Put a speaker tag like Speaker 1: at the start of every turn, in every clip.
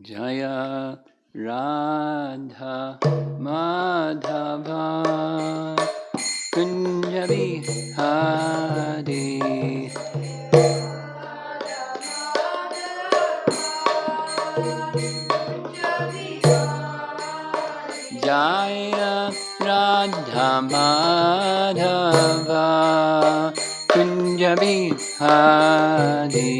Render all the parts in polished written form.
Speaker 1: Jaya Radha Madhava Kunja Bihari Jaya Radha Madhava Kunja Bihari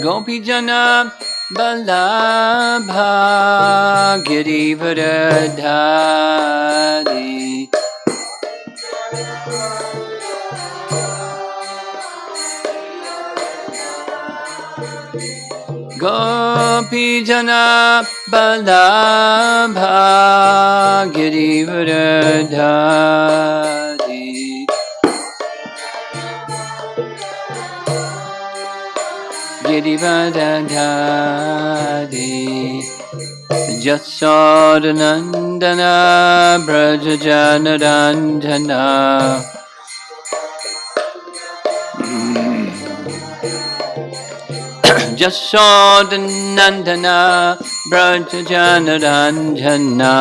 Speaker 1: Gopijana Balabha Girivardhari Gopijana Balabha Girivardhari Girivardhari Jasodanandana Brajajanaranjana Jasodanandana Brajajanaranjana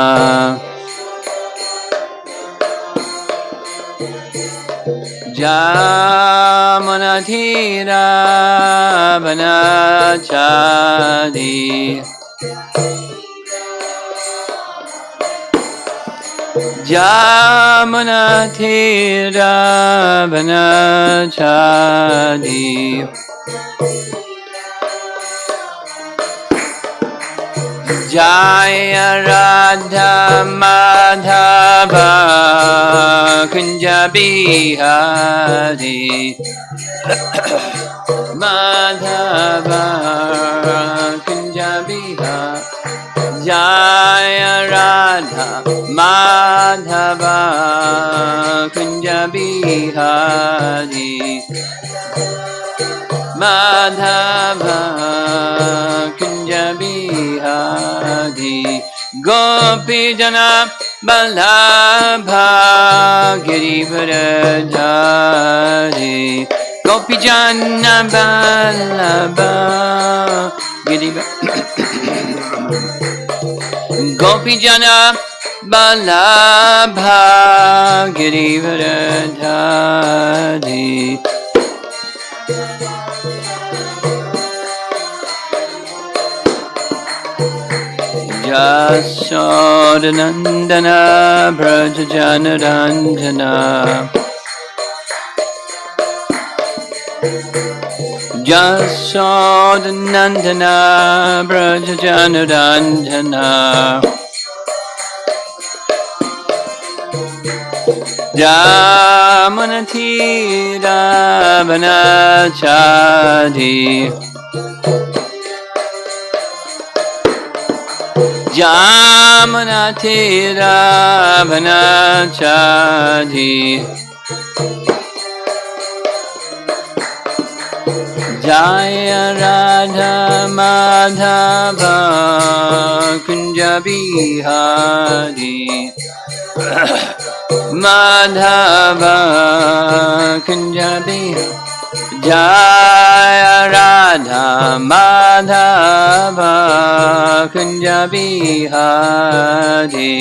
Speaker 1: Jamanathira Vanachari Jamanathira Vanachari Jaya Radha Madhava Kunja Bihari Madhava Kunja Bihari Jaya Radha Madhava Kunja Bihari Madhava Kunja Bihari Gopijana Balabha Girivardhari Gopijana Balabha Girivardhari Gopijana Balabha Girivardhari Jasodanandana Brajajanaranjana Jasodanandana Brajajanaranjana Jamanathira Vanachari Jamanathira Vanachari Jaya Radha Madhava Kunja Bihari Madhava Kunja Bihari Jaya Radha Madhava Kunja Bihari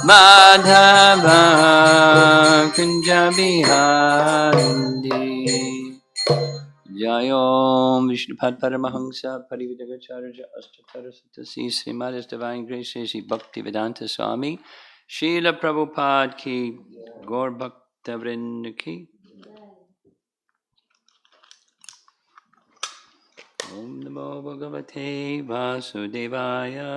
Speaker 1: Madhava Kunja Bihari Jayom Vishnupad Paramahamsa Parividagacharya Ashtatarasatasi Srimad Divine Grace Shri Bhaktivedanta Swami Srila Prabhupada Ki Gaur Bhaktavrind Ki Om Namo Bhagavate Vasudevaya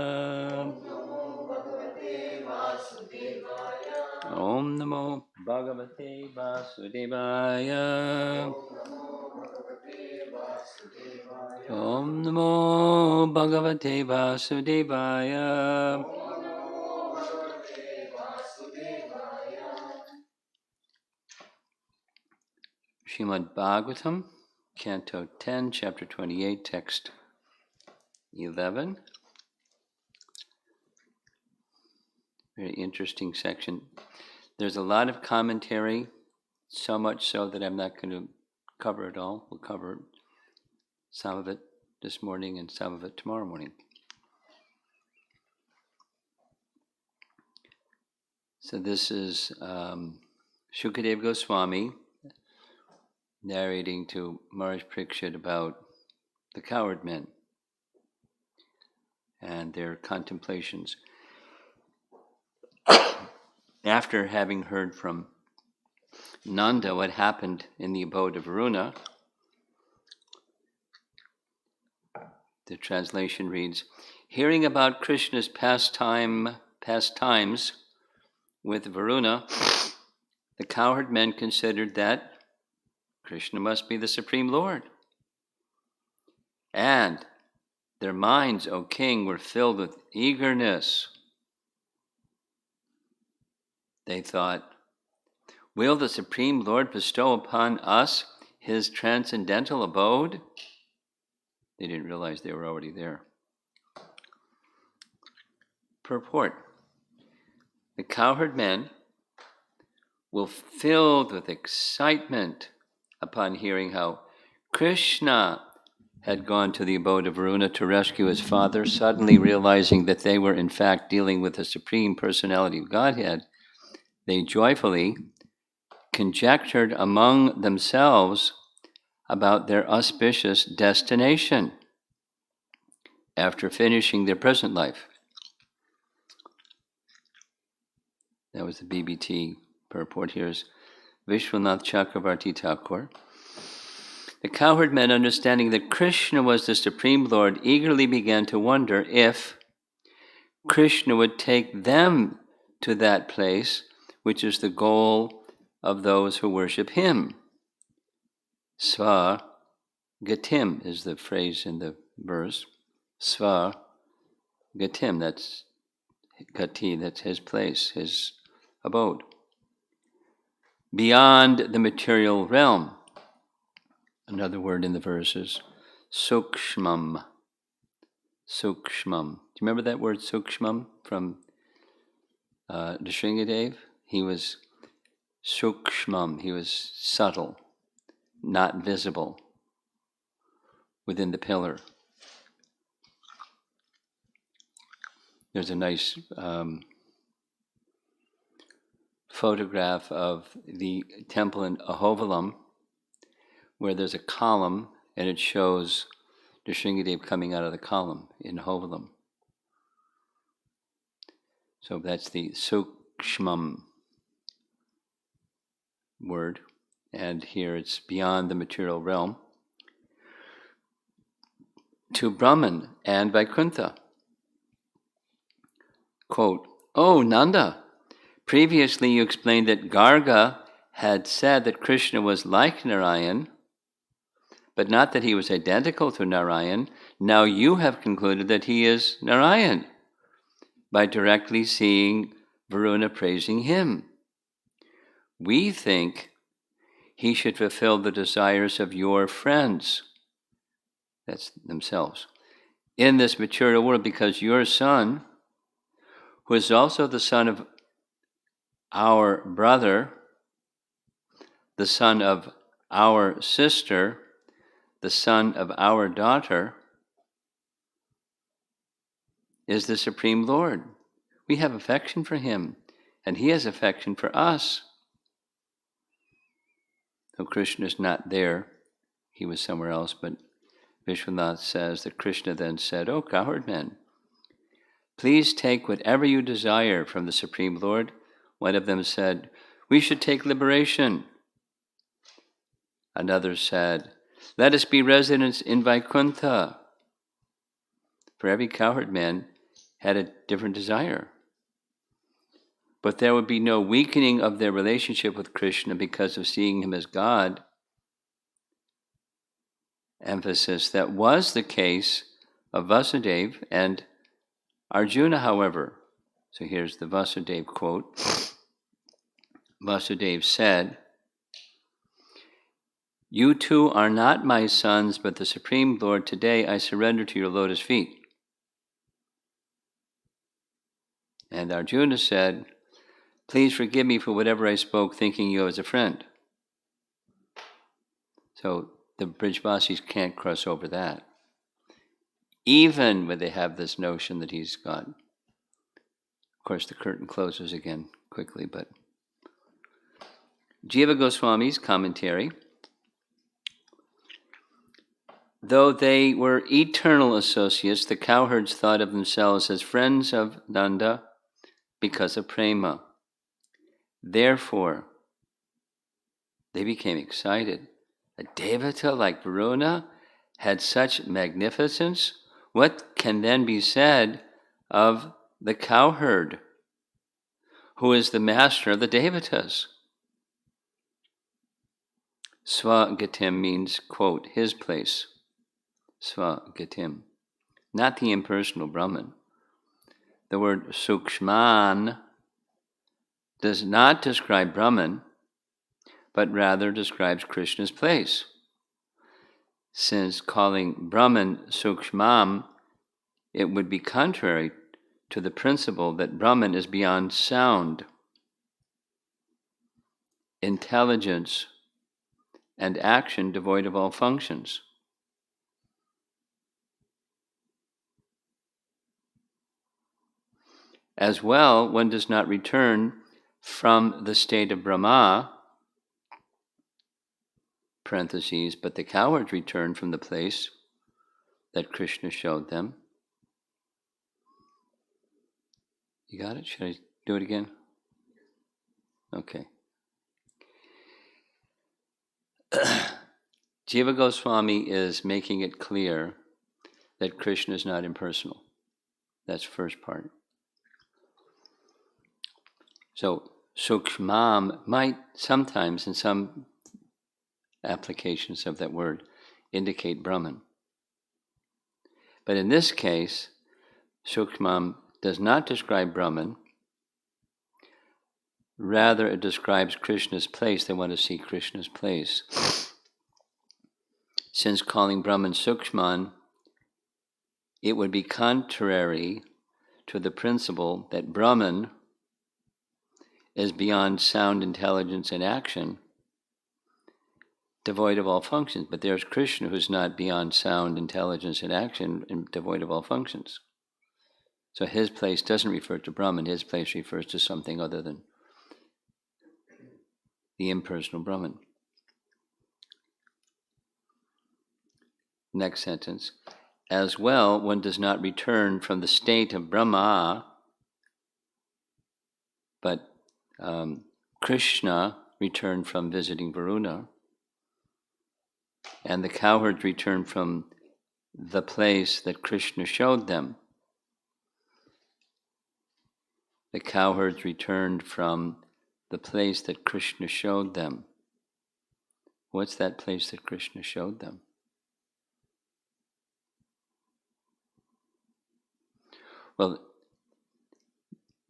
Speaker 1: Om Namo Bhagavate Vasudevaya Om Namo Bhagavate Vasudevaya Srimad Bhagavatam, Canto 10, Chapter 28, Text 11. Very interesting section. There's a lot of commentary, so much so that I'm not going to cover it all. We'll cover some of it this morning and some of it tomorrow morning. So this is Shukadeva Goswami narrating to Maharaj Parikshit about the cowherd men and their contemplations. After having heard from Nanda what happened in the abode of Varuna, the translation reads, hearing about Krishna's pastimes with Varuna, the cowherd men considered that Krishna must be the Supreme Lord. And their minds, O king, were filled with eagerness. They thought, will the Supreme Lord bestow upon us his transcendental abode? They didn't realize they were already there. Purport. The cowherd men were filled with excitement upon hearing how Krishna had gone to the abode of Varuna to rescue his father, suddenly realizing that they were in fact dealing with the Supreme Personality of Godhead. They joyfully conjectured among themselves about their auspicious destination after finishing their present life. That was the BBT purport. Here's Vishwanath Chakravarti Thakur. The cowherd men, understanding that Krishna was the Supreme Lord, eagerly began to wonder if Krishna would take them to that place, which is the goal of those who worship him. Sva Gatim is the phrase in the verse. Sva Gatim, that's Gati, that's his place, his abode. Beyond the material realm. Another word in the verse is sukshmam. Sukshmam. Do you remember that word sukshmam from Nrsingadev? He was sukshmam. He was subtle, not visible within the pillar. There's a nice photograph of the temple in Ahovalam where there's a column and it shows Nrsingadev coming out of the column in Ahovalam. So that's the sukshmam word, and here it's beyond the material realm. To Brahman and Vaikuntha. Quote, "Oh, Nanda, previously you explained that Garga had said that Krishna was like Narayan, but not that he was identical to Narayan. Now you have concluded that he is Narayan by directly seeing Varuna praising him. We think he should fulfill the desires of your friends," that's themselves, "in this material world, because your son, who is also the son of our brother, the son of our sister, the son of our daughter, is the Supreme Lord. We have affection for him, and he has affection for us." So Krishna is not there. He was somewhere else, but Vishwanath says that Krishna then said, "Oh, cowherd men, please take whatever you desire from the Supreme Lord." One of them said, "We should take liberation." Another said, "Let us be residents in Vaikuntha." For every cowherd man had a different desire. But there would be no weakening of their relationship with Krishna because of seeing him as God. Emphasis. That was the case of Vasudeva and Arjuna, however. So here's the Vasudeva quote. Vasudeva said, "You two are not my sons, but the Supreme Lord. Today I surrender to your lotus feet." And Arjuna said, Please forgive me for whatever I spoke thinking you as a friend. So the Brijvasis can't cross over that. Even when they have this notion that he's God. Of course, the curtain closes again quickly, but Jiva Goswami's commentary. Though they were eternal associates, the cowherds thought of themselves as friends of Nanda because of prema. Therefore, they became excited. A devata like Varuna had such magnificence. What can then be said of the cowherd, who is the master of the devatas? Swagatim means, quote, his place. Swagatim. Not the impersonal Brahman. The word Sukshman does not describe Brahman, but rather describes Krishna's place. Since calling Brahman Sukshmam, it would be contrary to the principle that Brahman is beyond sound, intelligence, and action devoid of all functions. As well, one does not return from the state of Brahma, parentheses, but the cowards return from the place that Krishna showed them. You got it? Should I do it again? Okay. Jiva Goswami is making it clear that Krishna is not impersonal. That's the first part. So, Sukshmam might sometimes, in some applications of that word, indicate Brahman. But in this case, Sukshmam does not describe Brahman. Rather, it describes Krishna's place. They want to see Krishna's place. Since calling Brahman Sukshman, it would be contrary to the principle that Brahman is beyond sound, intelligence, and action, devoid of all functions. But there's Krishna who's not beyond sound, intelligence, and action, and devoid of all functions. So his place doesn't refer to Brahman. His place refers to something other than the impersonal Brahman. Next sentence. As well, one does not return from the state of Brahma, but Krishna returned from visiting Varuna, and the cowherds returned from the place that Krishna showed them. The cowherds returned from the place that Krishna showed them. What's that place that Krishna showed them? Well,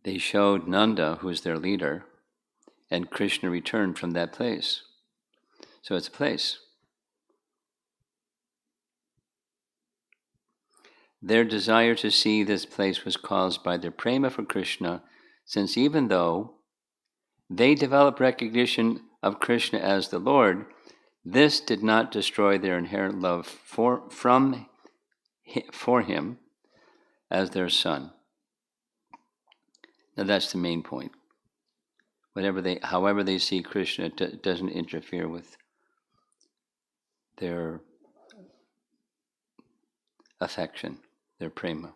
Speaker 1: they showed Nanda, who is their leader, and Krishna returned from that place. So it's a place. Their desire to see this place was caused by their prema for Krishna, since even though they developed recognition of Krishna as the Lord, this did not destroy their inherent love for him as their son. Now that's the main point. However they see Krishna, it doesn't interfere with their affection, their prema.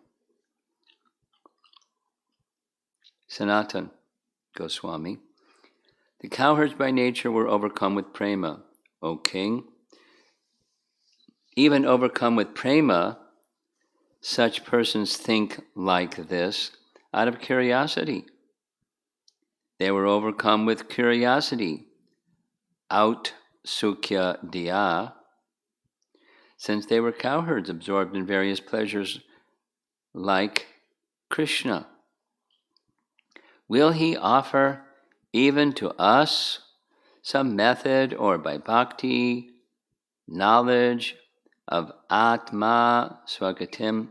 Speaker 1: Sanatan Goswami. The cowherds by nature were overcome with prema, O king. Even overcome with prema, such persons think like this out of curiosity. They were overcome with curiosity, out sukhya diya, since they were cowherds absorbed in various pleasures like Krishna. Will he offer even to us some method or by bhakti, knowledge of Atma Swagatim,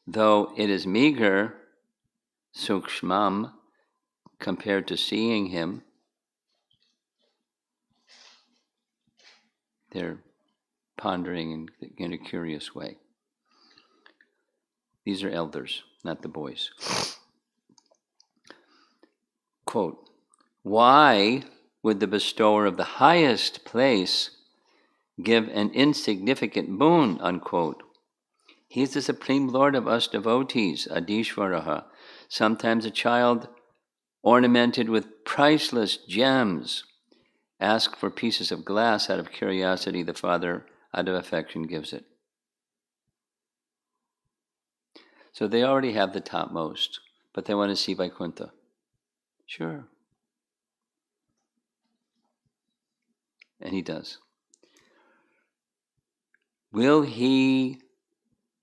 Speaker 1: though it is meager, Sukshmam, compared to seeing him. They're pondering in a curious way. These are elders, not the boys. Quote, why would the bestower of the highest place give an insignificant boon, unquote? He is the supreme lord of us devotees, Adishvaraha. Sometimes a child ornamented with priceless gems asks for pieces of glass out of curiosity. The father, out of affection, gives it. So they already have the topmost, but they want to see Vaikuntha. Sure. And he does. Will he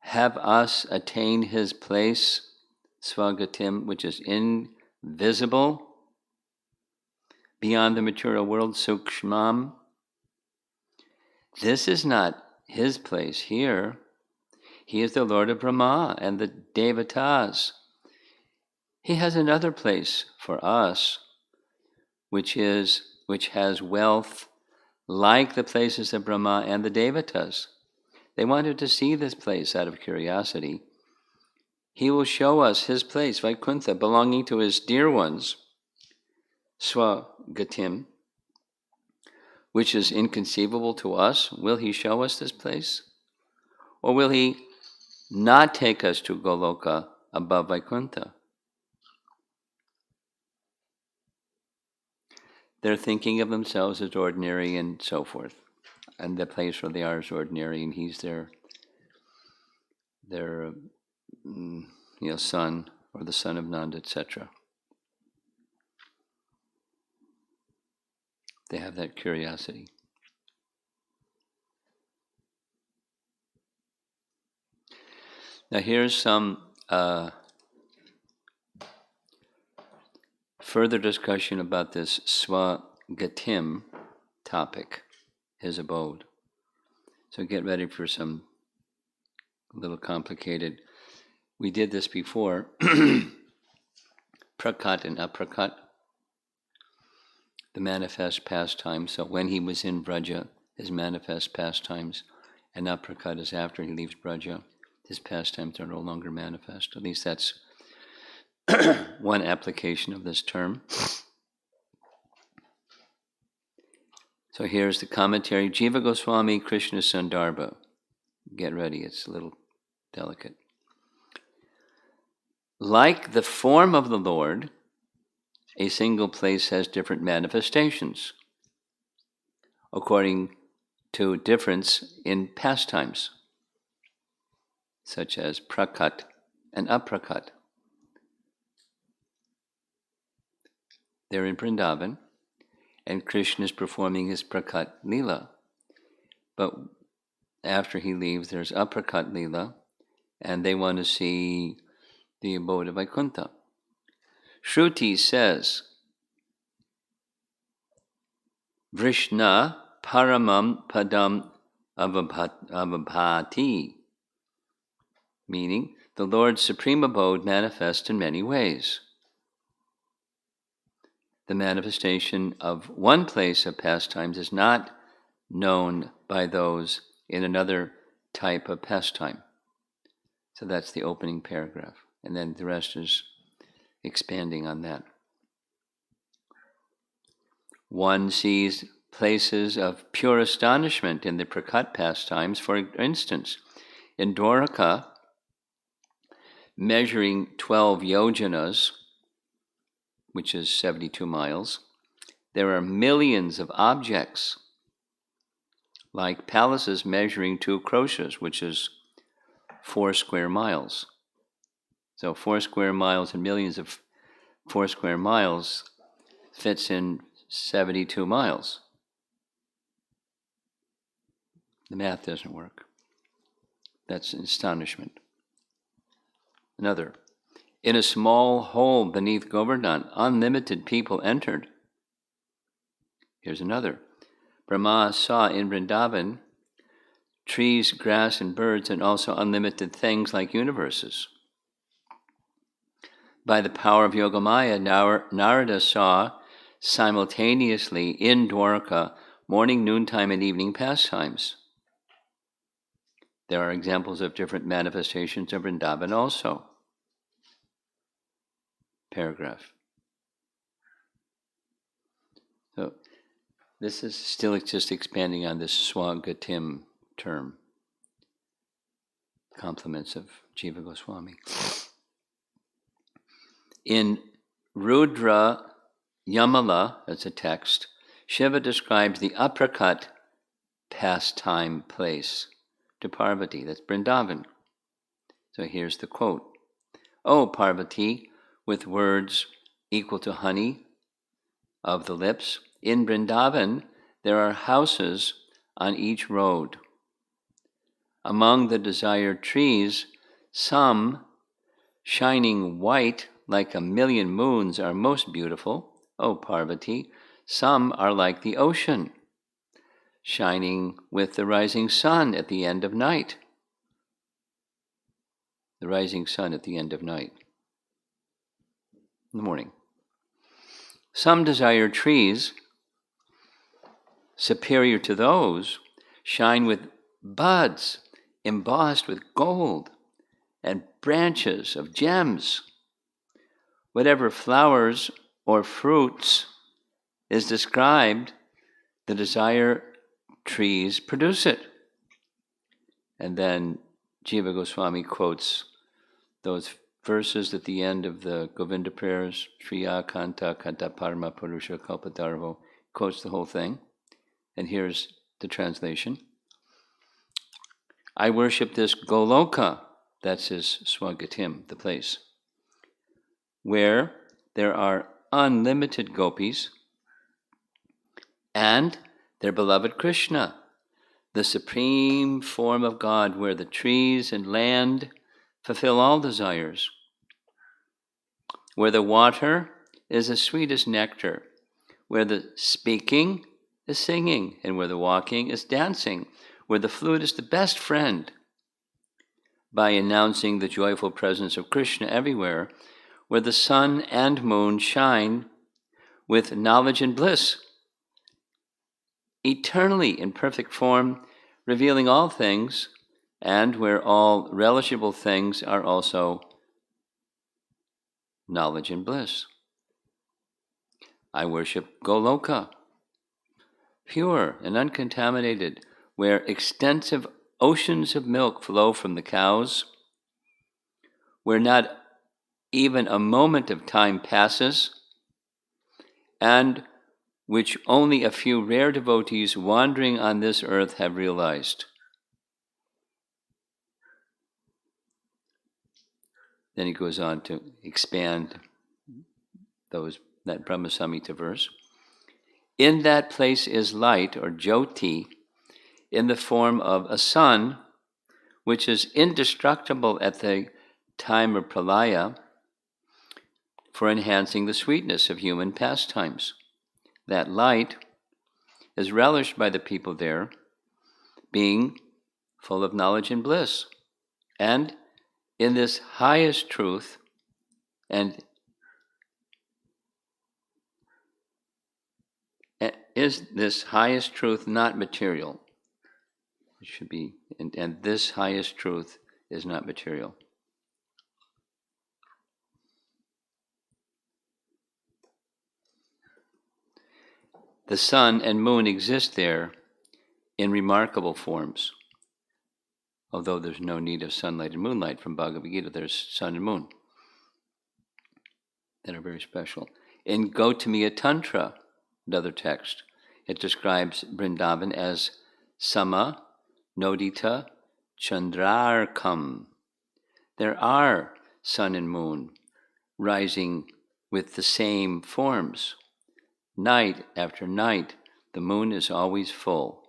Speaker 1: have us attain his place, Svagatim, which is invisible, beyond the material world, Sukshmam? This is not his place here. He is the Lord of Brahma and the Devatas. He has another place for us, which has wealth like the places of Brahma and the Devatas. They wanted to see this place out of curiosity. He will show us his place, Vaikuntha, belonging to his dear ones, Swagatim, which is inconceivable to us. Will he show us this place? Or will he not take us to Goloka above Vaikuntha? They're thinking of themselves as ordinary and so forth. And the place where they are is ordinary, and he's their son, or the son of Nanda, etc. They have that curiosity. Now here's some further discussion about this Swagatim topic, his abode. So get ready for some little complicated. We did this before. Prakat and aprakat, the manifest pastimes. So when he was in Braja, his manifest pastimes, and aprakat is after he leaves Braja. His pastimes are no longer manifest. At least that's one application of this term. So here's the commentary. Jiva Goswami Krishna Sandarbha. Get ready, it's a little delicate. Like the form of the Lord, a single place has different manifestations according to difference in pastimes, such as prakat and aprakat. They're in Vrindavan, and Krishna is performing his prakat lila. But after he leaves, there's aprakat lila, and they want to see the abode of Vaikuntha. Shruti says, Vrishna paramam padam avabhati, meaning the Lord's supreme abode manifests in many ways. The manifestation of one place of pastimes is not known by those in another type of pastime. So that's the opening paragraph. And then the rest is expanding on that. One sees places of pure astonishment in the prakat pastimes. For instance, in Dwaraka, measuring 12 yojanas, which is 72 miles, there are millions of objects, like palaces measuring 2 kroshas, which is 4 square miles. So 4 square miles and millions of 4 square miles fits in 72 miles. The math doesn't work. That's astonishment. Another. In a small hole beneath Govardhan, unlimited people entered. Here's another. Brahma saw in Vrindavan trees, grass, and birds, and also unlimited things like universes. By the power of Yogamaya, Narada saw simultaneously in Dwarka morning, noontime, and evening pastimes. There are examples of different manifestations of Vrindavan also. Paragraph. So this is still just expanding on this Swagatim term. Compliments of Jiva Goswami. In Rudra Yamala, that's a text, Shiva describes the uppercut pastime place to Parvati, that's Vrindavan. So here's the quote. O Parvati, with words equal to honey of the lips, in Vrindavan there are houses on each road. Among the desired trees, some shining white like a million moons are most beautiful, O Parvati. Some are like the ocean, shining with the rising sun at the end of night. The rising sun at the end of night. In the morning. Some desired trees, superior to those, shine with buds embossed with gold and branches of gems. Whatever flowers or fruits is described, the desire trees produce it. And then Jiva Goswami quotes those verses at the end of the Govinda prayers, Shriya Kanta Kanta Parma Purusha Kalpatarvo, quotes the whole thing. And here's the translation. I worship this Goloka, that's his Swagatim, the place, where there are unlimited gopis and their beloved Krishna, the supreme form of God, where the trees and land fulfill all desires, where the water is as sweet as nectar, where the speaking is singing, and where the walking is dancing, where the flute is the best friend, by announcing the joyful presence of Krishna everywhere, where the sun and moon shine with knowledge and bliss, eternally in perfect form, revealing all things, and where all relishable things are also knowledge and bliss. I worship Goloka, pure and uncontaminated, where extensive oceans of milk flow from the cows, where not even a moment of time passes, and which only a few rare devotees wandering on this earth have realized. Then he goes on to expand that Brahma Samhita verse. In that place is light, or Jyoti, in the form of a sun, which is indestructible at the time of pralaya, for enhancing the sweetness of human pastimes. That light is relished by the people there, being full of knowledge and bliss. And in this highest truth, and is this highest truth not material? It should be, and this highest truth is not material. The sun and moon exist there in remarkable forms. Although there's no need of sunlight and moonlight from Bhagavad Gita, there's sun and moon that are very special. In Gautamiya Tantra, another text, it describes Vrindavan as Sama Nodita Chandrarkam. There are sun and moon rising with the same forms. Night after night, the moon is always full.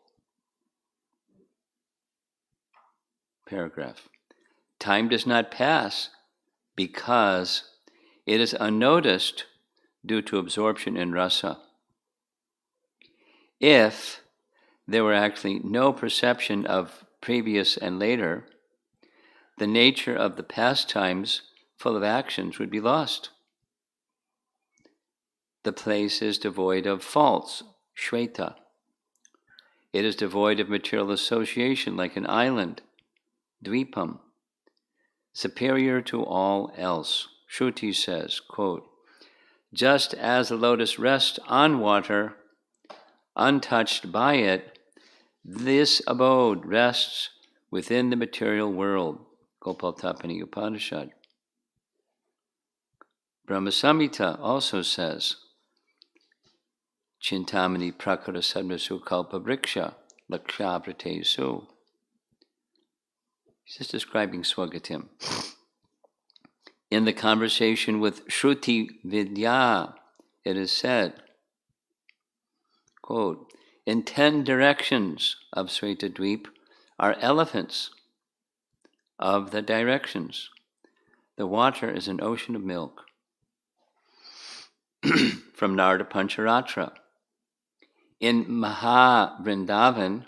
Speaker 1: Paragraph. Time does not pass because it is unnoticed due to absorption in rasa. If there were actually no perception of previous and later, the nature of the pastimes full of actions, would be lost. The place is devoid of faults, Shweta. It is devoid of material association, like an island, Dvipam, superior to all else. Shruti says, quote, just as the lotus rests on water, untouched by it, this abode rests within the material world. Gopaltapani Upanishad. Brahma Samhita also says, Chintamani prakara sadmasu kalpa vriksha lakshavritesu. He's just describing Swagatim. In the conversation with Shruti Vidya, it is said, quote, in 10 directions of Svetadweep are elephants of the directions. The water is an ocean of milk. From Narada Pancharatra. In Maha Vrindavan,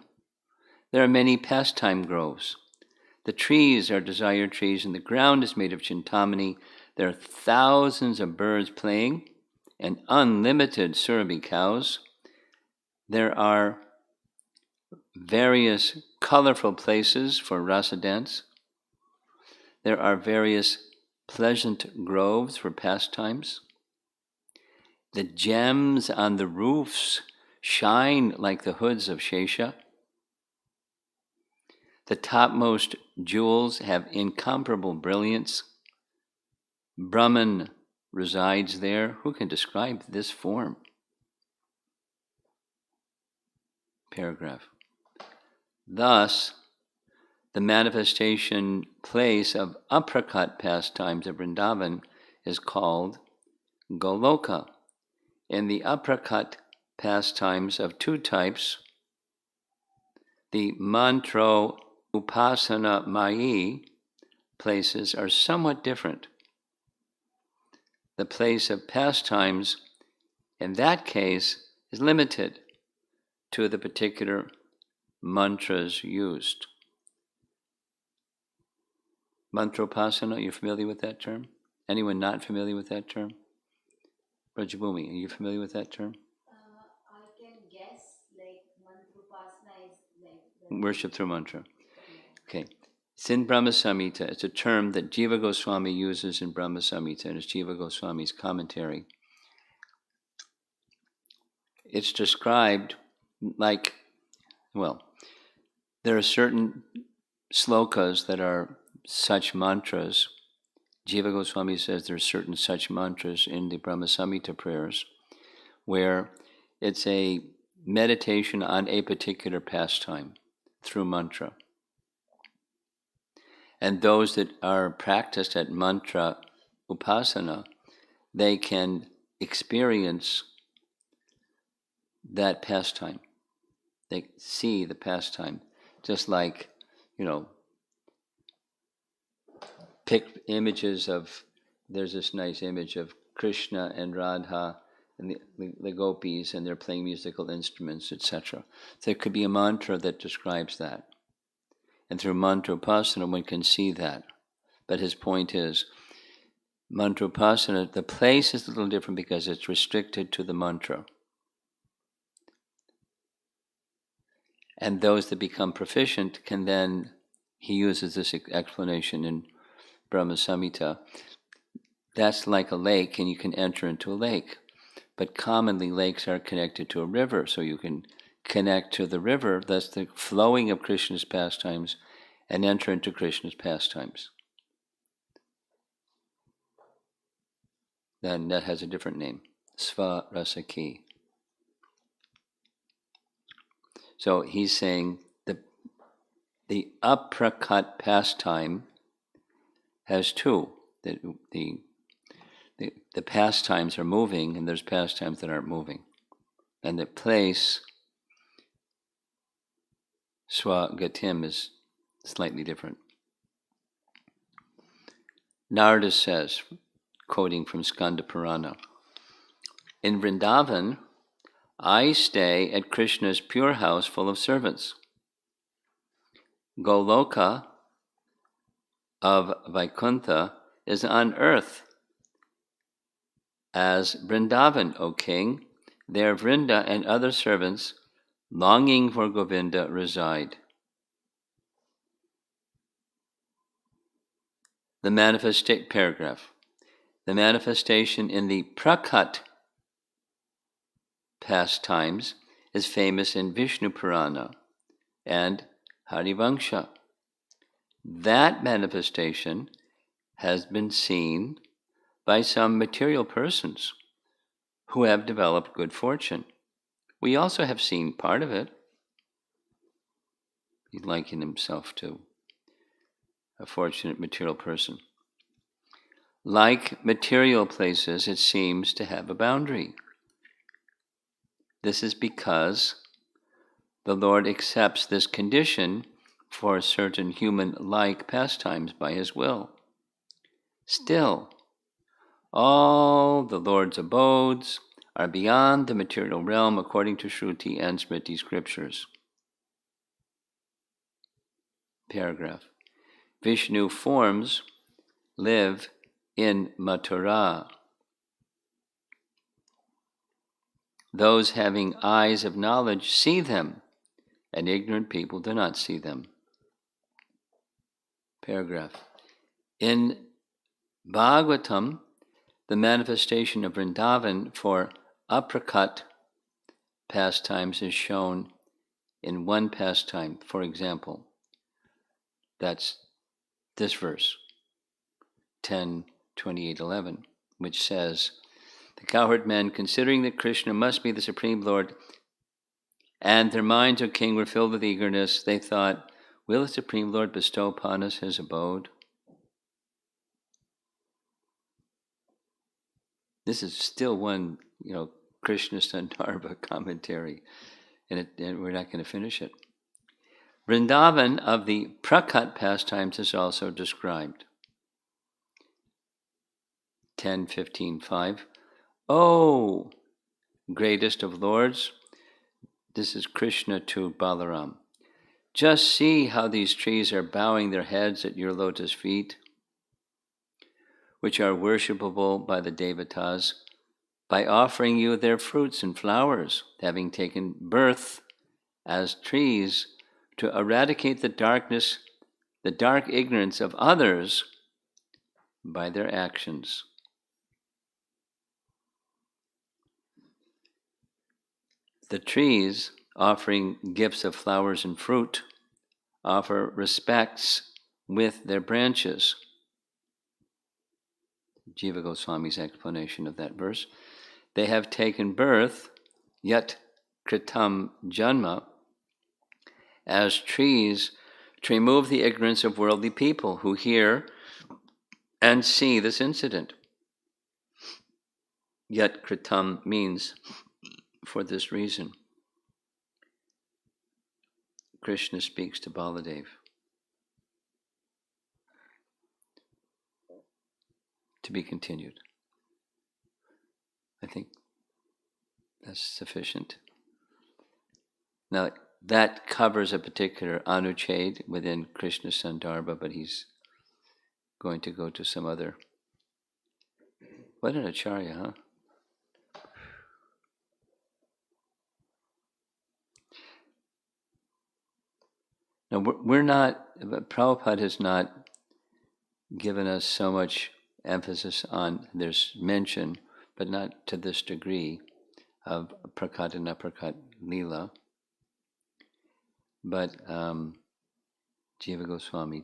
Speaker 1: there are many pastime groves. The trees are desire trees, and the ground is made of chintamani. There are thousands of birds playing, and unlimited surabhi cows. There are various colorful places for rasa dance. There are various pleasant groves for pastimes. The gems on the roofs shine like the hoods of Shesha. The topmost jewels have incomparable brilliance. Brahman resides there. Who can describe this form? Paragraph. Thus, the manifestation place of aprakat pastimes of Vrindavan is called Goloka. In the aprakat pastimes of 2 types, the mantro upasana mayi places are somewhat different. The place of pastimes in that case is limited to the particular mantras used. Mantropasana, you're familiar with that term? Anyone not familiar with that term? Brajabhumi, are you familiar with that term?
Speaker 2: I can guess, like Mantrupasana is like
Speaker 1: worship through mantra. Okay. It's in Brahma Samhita. It's a term that Jiva Goswami uses in Brahma Samhita, and it's Jiva Goswami's commentary. It's described like, well, there are certain slokas that are such mantras. Jiva Goswami says there are certain such mantras in the Brahma Samhita prayers where it's a meditation on a particular pastime through mantra. And those that are practiced at mantra upasana, they can experience that pastime. They see the pastime. Just like, pick images of, there's this nice image of Krishna and Radha and the gopis, and they're playing musical instruments, etc. So there could be a mantra that describes that. And through mantra upasana, one can see that. But his point is, mantra upasana, the place is a little different because it's restricted to the mantra. And those that become proficient can then, he uses this explanation in Brahma Samhita, that's like a lake, and you can enter into a lake. But commonly lakes are connected to a river, so you can connect to the river, that's the flowing of Krishna's pastimes, and enter into Krishna's pastimes. Then that has a different name, Sva Rasaki. So he's saying the aprakat pastime has 2. The pastimes are moving, and there's pastimes that aren't moving. And the place, Swagatim, is slightly different. Narada says, quoting from Skanda Purana, in Vrindavan, I stay at Krishna's pure house full of servants. Goloka of Vaikuntha is on earth as Vrindavan, O king. There Vrinda and other servants longing for Govinda reside. The paragraph. The manifestation in the Prakat pastimes is famous in Vishnu Purana and Harivangsha. That manifestation has been seen by some material persons who have developed good fortune. We also have seen part of it. He likened himself to a fortunate material person. Like material places, it seems to have a boundary. This is because the Lord accepts this condition for certain human-like pastimes by His will. Still, all the Lord's abodes are beyond the material realm according to Shruti and Smriti scriptures. Paragraph. Vishnu forms live in Mathura. Those having eyes of knowledge see them, and ignorant people do not see them. Paragraph. In Bhagavatam, the manifestation of Vrindavan for aprakat pastimes is shown in one pastime. For example, that's this verse, 10:28:11, which says, the cowherd men, considering that Krishna must be the Supreme Lord, and their minds, O king, were filled with eagerness, they thought, will the Supreme Lord bestow upon us his abode? This is still one, Krishna Sandarbha commentary, and we're not going to finish it. Vrindavan of the Prakat pastimes is also described. 10:15:5. Oh, greatest of lords, this is Krishna to Balaram. Just see how these trees are bowing their heads at your lotus feet, which are worshipable by the devatas, by offering you their fruits and flowers, having taken birth as trees to eradicate the darkness, the dark ignorance of others by their actions. The trees, offering gifts of flowers and fruit, offer respects with their branches. Jiva Goswami's explanation of that verse. They have taken birth, yat kritam janma, as trees to remove the ignorance of worldly people who hear and see this incident. Yat kritam means for this reason. Krishna speaks to Baladev. To be continued. I think that's sufficient. Now, that covers a particular anuchhed within Krishna Sandarbha, but he's going to go to some other. What an acharya, huh? Now, we're not, Prabhupada has not given us so much emphasis on, there's mention, but not to this degree, of prakat and aprakat lila. But Jiva Goswami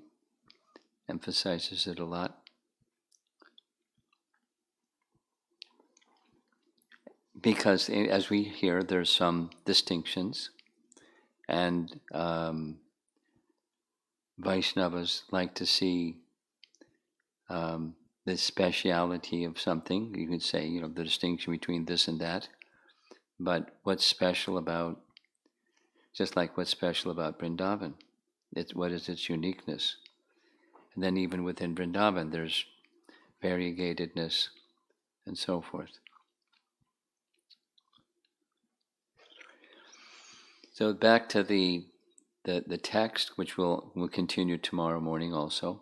Speaker 1: emphasizes it a lot. Because as we hear, there's some distinctions, and Vaishnavas like to see the speciality of something. You could say, the distinction between this and that. But what's special about, just like what's special about Vrindavan? What is its uniqueness? And then even within Vrindavan, there's variegatedness and so forth. So back to the text, which we'll continue tomorrow morning also.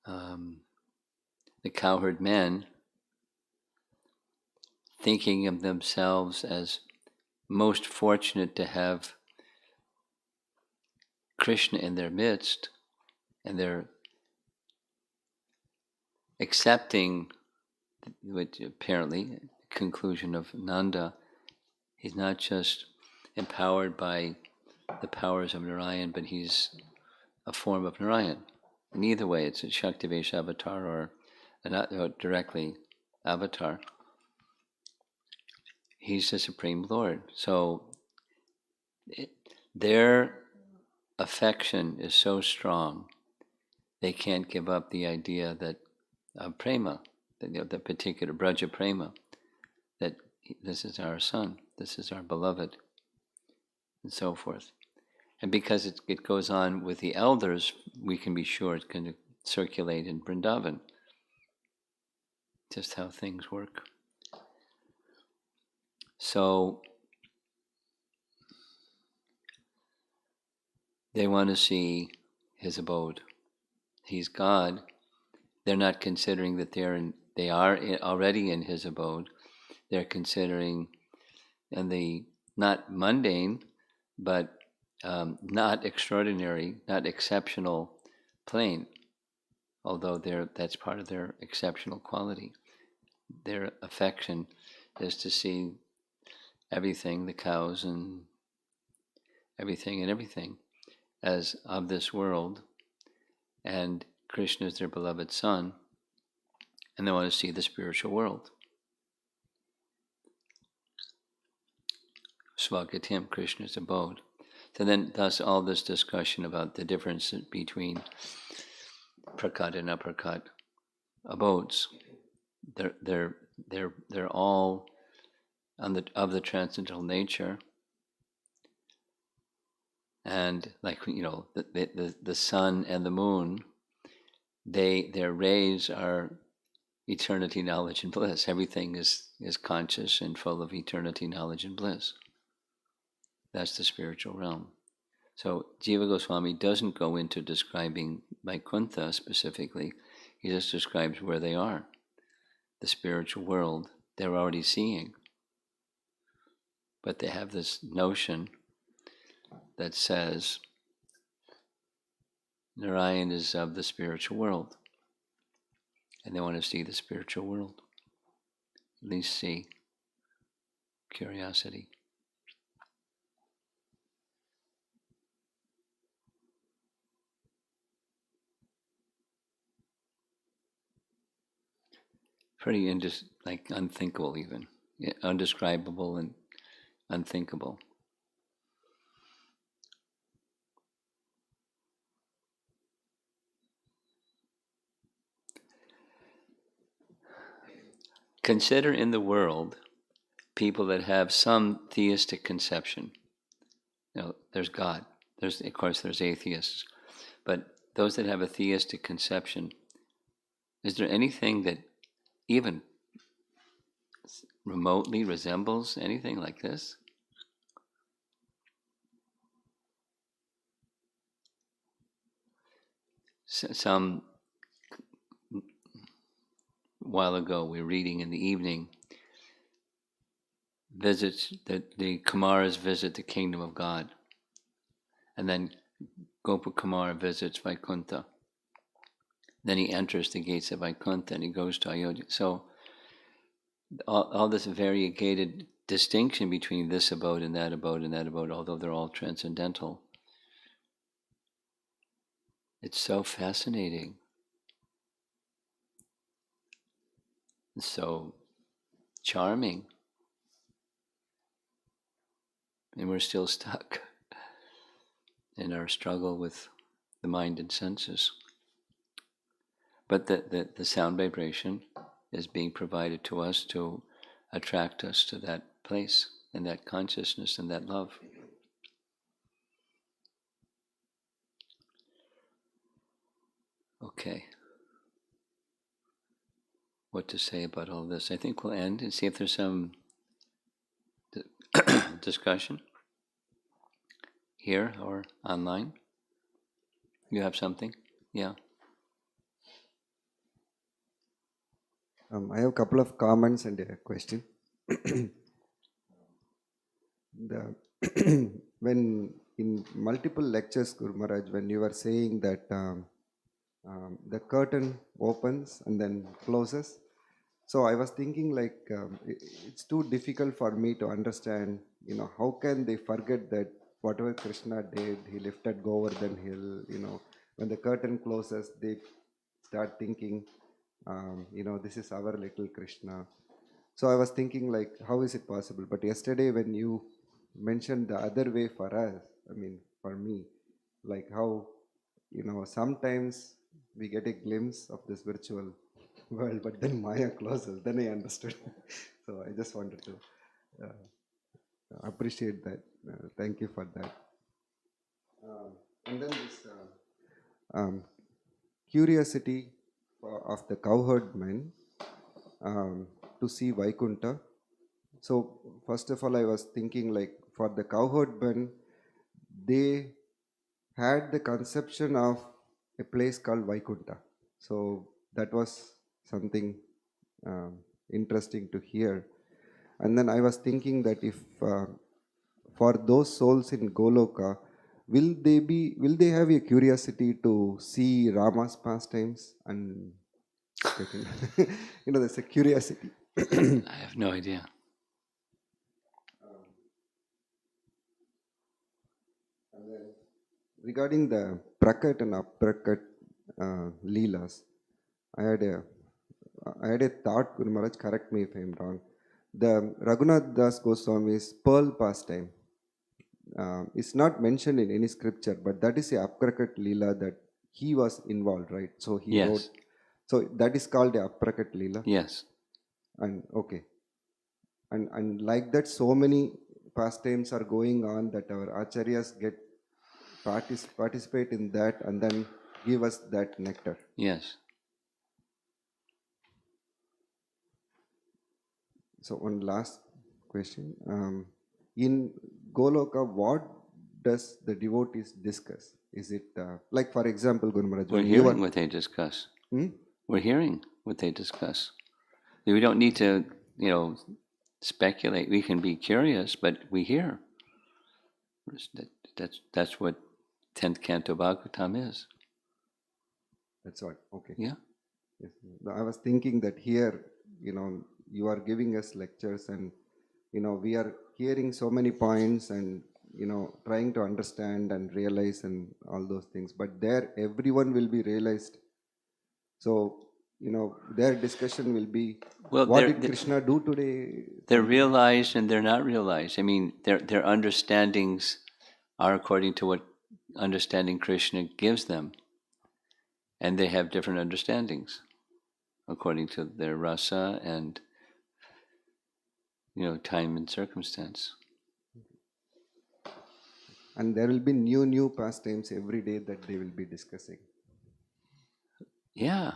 Speaker 1: the cowherd men, thinking of themselves as most fortunate to have Krishna in their midst, and they're accepting, which apparently, conclusion of Nanda, he's not just empowered by the powers of Narayan, but he's a form of Narayan. And either way, it's a Shaktivesh avatar or not directly avatar. He's the Supreme Lord. So their affection is so strong, they can't give up the idea that prema, the particular Braja prema, that this is our son, this is our beloved, and so forth. And because it goes on with the elders, we can be sure it's going to circulate in Vrindavan. Just how things work. So they want to see his abode. He's God. They're not considering that they are already in his abode. They're considering in the not mundane, but not extraordinary, not exceptional plane. Although that's part of their exceptional quality. Their affection is to see everything, the cows and everything, as of this world, and Krishna is their beloved son, and they want to see the spiritual world. Swagatim, Krishna's abode. So then, thus, all this discussion about the difference between prakat and aprakat abodes, they're all of the transcendental nature, and like the sun and the moon, their rays are eternity, knowledge, and bliss. Everything is conscious and full of eternity, knowledge, and bliss. That's the spiritual realm. So Jiva Goswami doesn't go into describing Vaikuntha specifically. He just describes where they are. The spiritual world they're already seeing. But they have this notion that says Narayan is of the spiritual world. And they want to see the spiritual world. At least see curiosity. Pretty unthinkable even. Undescribable and unthinkable. Consider in the world people that have some theistic conception. There's God. Of course, there's atheists. But those that have a theistic conception, is there anything that even remotely resembles anything like this? Some while ago, we were reading in the evening, visits that the Kumaras visit the kingdom of God, and then Gopakumara visits Vaikuntha. Then he enters the gates of Vaikuntha and he goes to Ayodhya. So all this variegated distinction between this abode and that abode and that abode, although they're all transcendental, it's so fascinating. It's so charming. And we're still stuck in our struggle with the mind and senses. But the sound vibration is being provided to us to attract us to that place and that consciousness and that love. Okay. What to say about all this? I think we'll end and see if there's some discussion here or online. You have something? Yeah.
Speaker 3: I have a couple of comments and a question. The when in multiple lectures, Guru Maharaj, when you were saying that the curtain opens and then closes, so I was thinking like it's too difficult for me to understand. How can they forget that whatever Krishna did, he lifted Govardhan hill. When the curtain closes, they start thinking, this is our little Krishna. So I was thinking like, how is it possible? But yesterday when you mentioned the other way for us, for me, like how, sometimes we get a glimpse of this virtual world, but then Maya closes, then I understood. So I just wanted to appreciate that. Thank you for that. And then this curiosity of the cowherd men to see Vaikunta. So first of all, I was thinking like for the cowherd men, they had the conception of a place called Vaikunta. So that was something interesting to hear. And then I was thinking that if for those souls in Goloka, will they have a curiosity to see Rama's pastimes and getting there's a curiosity.
Speaker 1: I have no idea.
Speaker 3: And then regarding the Prakat and Aprakat Leelas, I had a thought, Guru Maharaj, correct me if I'm wrong. The Raghunath Das Goswami's Pearl pastime is not mentioned in any scripture, but that is a Aprakat Leela that he was involved, right? So he
Speaker 1: Yes.
Speaker 3: wrote. So that is called a Aprakat Leela.
Speaker 1: Yes.
Speaker 3: And okay. And like that, so many pastimes are going on that our acharyas get participate in that and then give us that nectar.
Speaker 1: Yes.
Speaker 3: So one last question. In Goloka, what does the devotees discuss? Is it like, for example, Guru Maharaj,
Speaker 1: We're
Speaker 3: when you
Speaker 1: hearing
Speaker 3: are...
Speaker 1: what they discuss.
Speaker 3: Hmm?
Speaker 1: We're hearing what they discuss. We don't need to, speculate. We can be curious, but we hear. That's what 10th Canto Bhagavatam is.
Speaker 3: That's what. Okay.
Speaker 1: Yeah.
Speaker 3: Yes. I was thinking that here, you are giving us lectures and, we are hearing so many points and, trying to understand and realize and all those things. But there, everyone will be realized. So, their discussion will be,
Speaker 1: Well,
Speaker 3: what did Krishna do today?
Speaker 1: They're realized and they're not realized. Their understandings are according to what understanding Krishna gives them. And they have different understandings according to their rasa and, time and circumstance.
Speaker 3: And there will be new pastimes every day that they will be discussing.
Speaker 1: Yeah.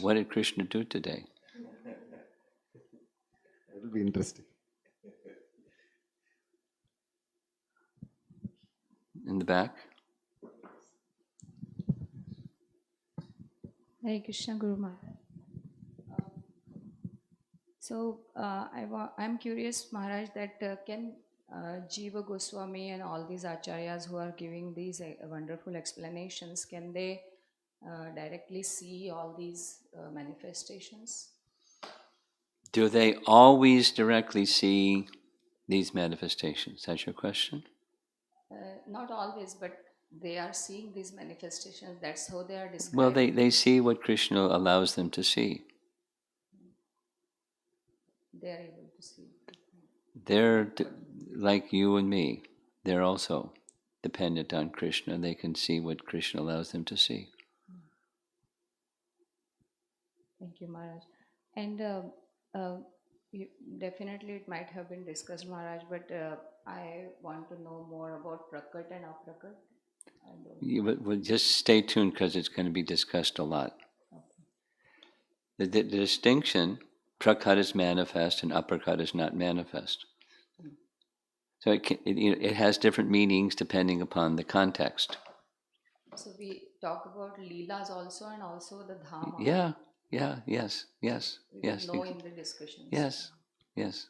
Speaker 1: What did Krishna do today?
Speaker 3: It will be interesting.
Speaker 1: In the back?
Speaker 4: Hare Krishna, Guru Maharaj. I'm curious, Maharaj, that can Jiva Goswami and all these acharyas who are giving these wonderful explanations, can they directly see all these manifestations?
Speaker 1: Do they always directly see these manifestations? That's your question?
Speaker 4: Not always, but they are seeing these manifestations. That's how they are describing.
Speaker 1: Well, they see what Krishna allows them to see.
Speaker 4: They are able to see.
Speaker 1: They're like you and me. They're also dependent on Krishna. They can see what Krishna allows them to see.
Speaker 4: Thank you, Maharaj. And definitely it might have been discussed, Maharaj, but I want to know more about Prakat and Aprakat.
Speaker 1: Well, just stay tuned because it's going to be discussed a lot. Okay. The distinction, Prakat is manifest and Aprakat is not manifest. So it has different meanings depending upon the context.
Speaker 4: So we talk about Leelas also and also the Dhama.
Speaker 1: Yeah. Yeah, yes, yes, yes.
Speaker 4: No in the discussions.
Speaker 1: Yes, yes.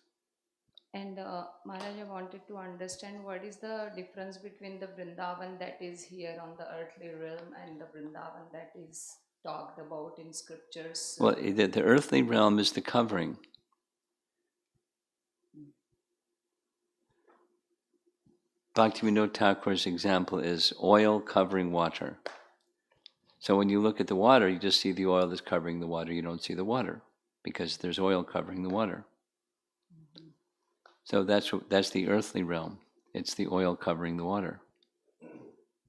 Speaker 4: And Maharaja wanted to understand what is the difference between the Vrindavan that is here on the earthly realm and the Vrindavan that is talked about in scriptures.
Speaker 1: Well, the earthly realm is the covering. Bhaktivinoda Thakur's example is oil covering water. So when you look at the water, you just see the oil that's covering the water. You don't see the water because there's oil covering the water. So that's the earthly realm. It's the oil covering the water.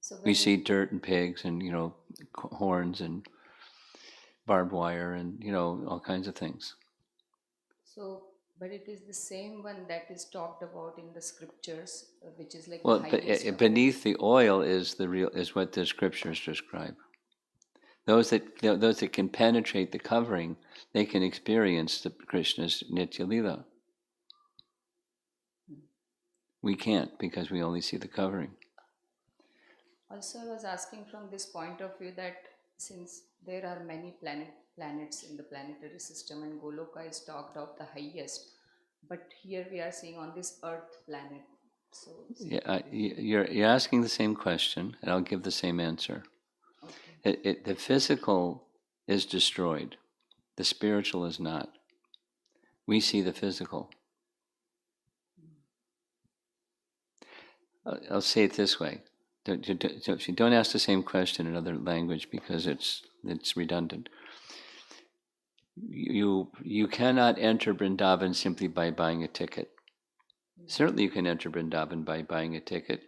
Speaker 4: So
Speaker 1: We see dirt and pigs and, horns and barbed wire and, all kinds of things.
Speaker 4: So, but it is the same one that is talked about in the scriptures, which is like
Speaker 1: Well,
Speaker 4: the highest.
Speaker 1: beneath the oil is what the scriptures describe. Those that can penetrate the covering, they can experience the Krishna's Nitya Lila. We can't because we only see the covering.
Speaker 4: Also, I was asking from this point of view that since there are many planets in the planetary system and Goloka is talked of the highest, but here we are seeing on this Earth planet. So
Speaker 1: Yeah, you're asking the same question, and I'll give the same answer.
Speaker 4: okay.
Speaker 1: The physical is destroyed. The spiritual is not. We see the physical. I'll say it this way. Don't ask the same question in another language because it's redundant. You cannot enter Vrindavan simply by buying a ticket. Certainly you can enter Vrindavan by buying a ticket,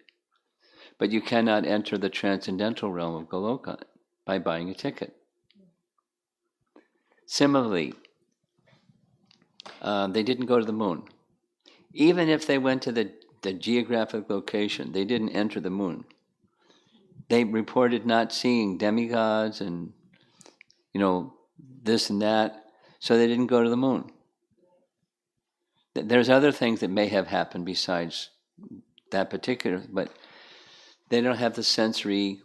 Speaker 1: but you cannot enter the transcendental realm of Goloka by buying a ticket. Similarly, they didn't go to the moon. Even if they went to the geographic location, they didn't enter the moon. They reported not seeing demigods and, this and that, so they didn't go to the moon. There's other things that may have happened besides that particular, but they don't have the sensory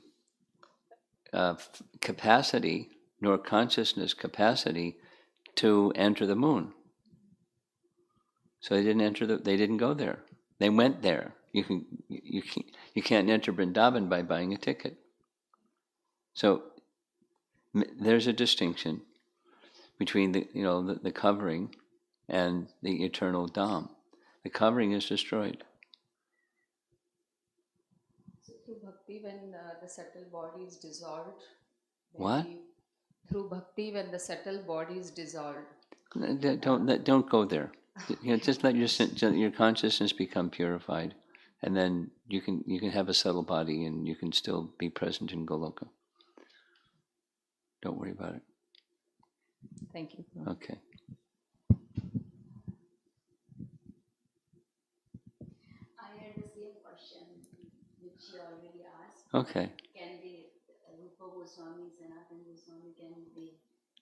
Speaker 1: capacity nor consciousness capacity to enter the moon. So they didn't go there. They went there. You can't enter Vrindavan by buying a ticket. So there's a distinction between the covering and the eternal Dham. The covering is destroyed.
Speaker 4: So through bhakti, when the subtle body is dissolved,
Speaker 1: What?
Speaker 4: Through bhakti, when the subtle body is dissolved.
Speaker 1: Don't go there. Just let your consciousness become purified, and then you can have a subtle body, and you can still be present in Goloka. Don't worry about it.
Speaker 4: Thank you.
Speaker 1: Okay.
Speaker 2: I had the same question which you already asked.
Speaker 1: Okay.
Speaker 2: Can they, Rupa Goswami, Sanatana Goswami, can they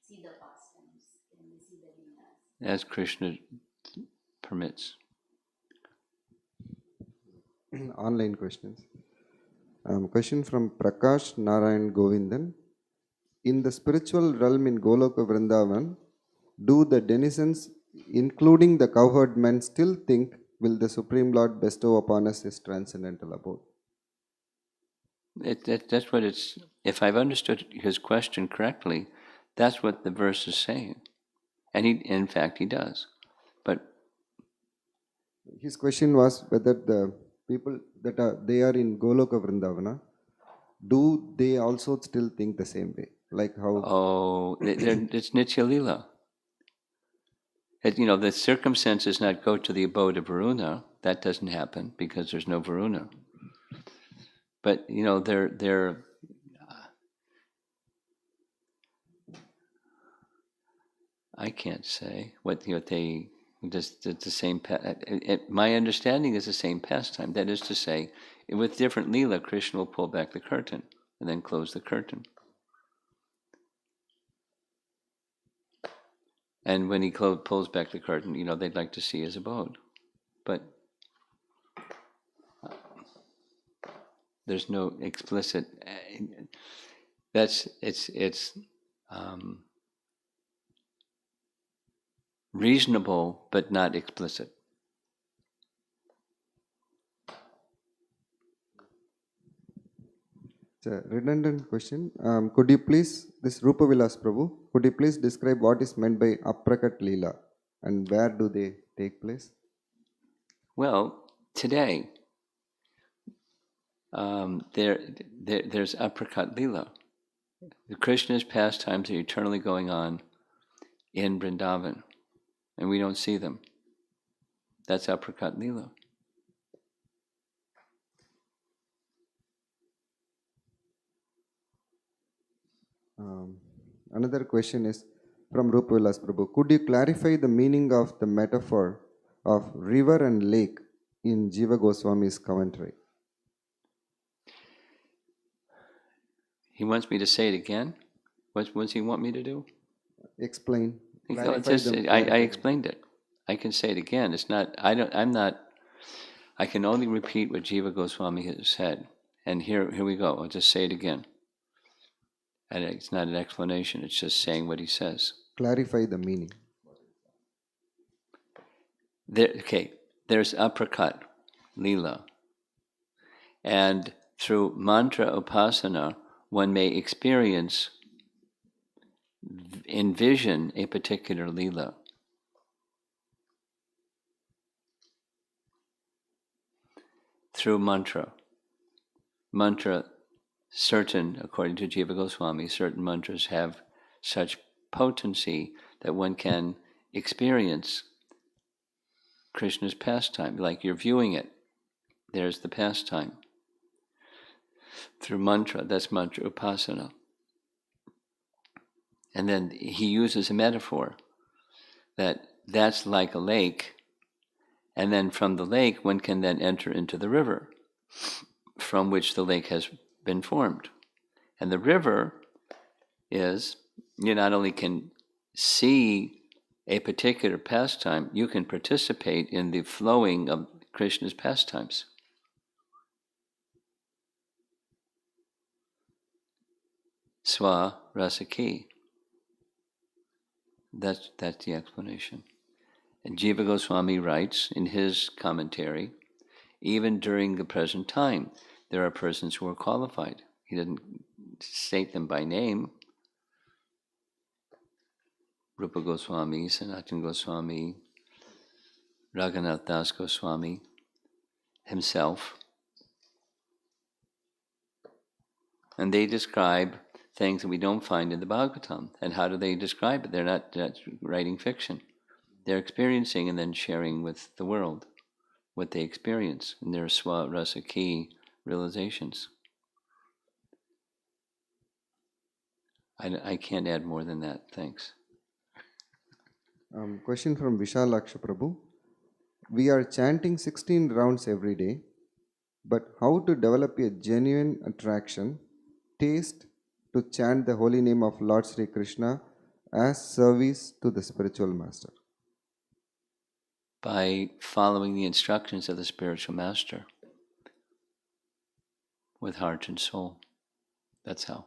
Speaker 2: see the pastimes? Can they see the leelas?
Speaker 1: As Krishna permits.
Speaker 3: Online questions. Question from Prakash Narayan Govindan. In the spiritual realm in Goloka Vrindavan, do the denizens, including the cowherd men, still think, will the Supreme Lord bestow upon us his transcendental abode?
Speaker 1: That's what it's. If I've understood his question correctly, that's what the verse is saying, and in fact, he does. But
Speaker 3: his question was whether the people that they are in Goloka Vrindavana, do they also still think the same way? Like how?
Speaker 1: It's Nitya Lila. The circumstances not go to the abode of Varuna. That doesn't happen because there's no Varuna. But they're I can't say what they just the same. My understanding is the same pastime. That is to say, with different lila, Krishna will pull back the curtain and then close the curtain. And when he pulls back the curtain, they'd like to see his abode, but there's no explicit. reasonable but not explicit.
Speaker 3: It's a redundant question. Could you please, this Rupa Vilas Prabhu, could you please describe what is meant by Aprakat Leela and where do they take place?
Speaker 1: Well, today, there's Aprakat Leela. The Krishna's pastimes are eternally going on in Vrindavan, and we don't see them. That's Aprakat Leela.
Speaker 3: Another question is from Rupa Vilas Prabhu. Could you clarify the meaning of the metaphor of river and lake in Jiva Goswami's commentary?
Speaker 1: He wants me to say it again? What does he want me to do?
Speaker 3: Explain.
Speaker 1: I
Speaker 3: clarify.
Speaker 1: explained it. I can say it again. It's not. I can only repeat what Jiva Goswami has said. And here we go. I'll just say it again. And it's not an explanation. It's just saying what he says.
Speaker 3: Clarify the meaning.
Speaker 1: There's Aprakat Leela. And through mantra upasana, one may envision a particular Leela. Through mantra. Mantra, certain, according to Jiva Goswami, certain mantras have such potency that one can experience Krishna's pastime, like you're viewing it. There's the pastime. Through mantra, that's mantra upasana. And then he uses a metaphor that's like a lake, and then from the lake one can then enter into the river from which the lake has been formed. And the river is, you not only can see a particular pastime, you can participate in the flowing of Krishna's pastimes. Swa Rasaki. That's the explanation. And Jiva Goswami writes in his commentary, even during the present time, there are persons who are qualified. He doesn't state them by name. Rupa Goswami, Sanatana Goswami, Raghunath Das Goswami, himself. And they describe things that we don't find in the Bhagavatam. And how do they describe it? They're not writing fiction. They're experiencing and then sharing with the world what they experience in their Swa Rasaki realizations. I can't add more than that. Thanks.
Speaker 3: Question from Vishalaksha Prabhu. We are chanting 16 rounds every day, but how to develop a genuine attraction, taste to chant the holy name of Lord Sri Krishna as service to the spiritual master?
Speaker 1: By following the instructions of the spiritual master with heart and soul. That's how.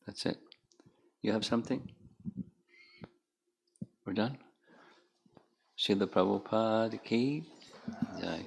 Speaker 1: That's it. You have something? We're done? Srila Prabhupada ki jai.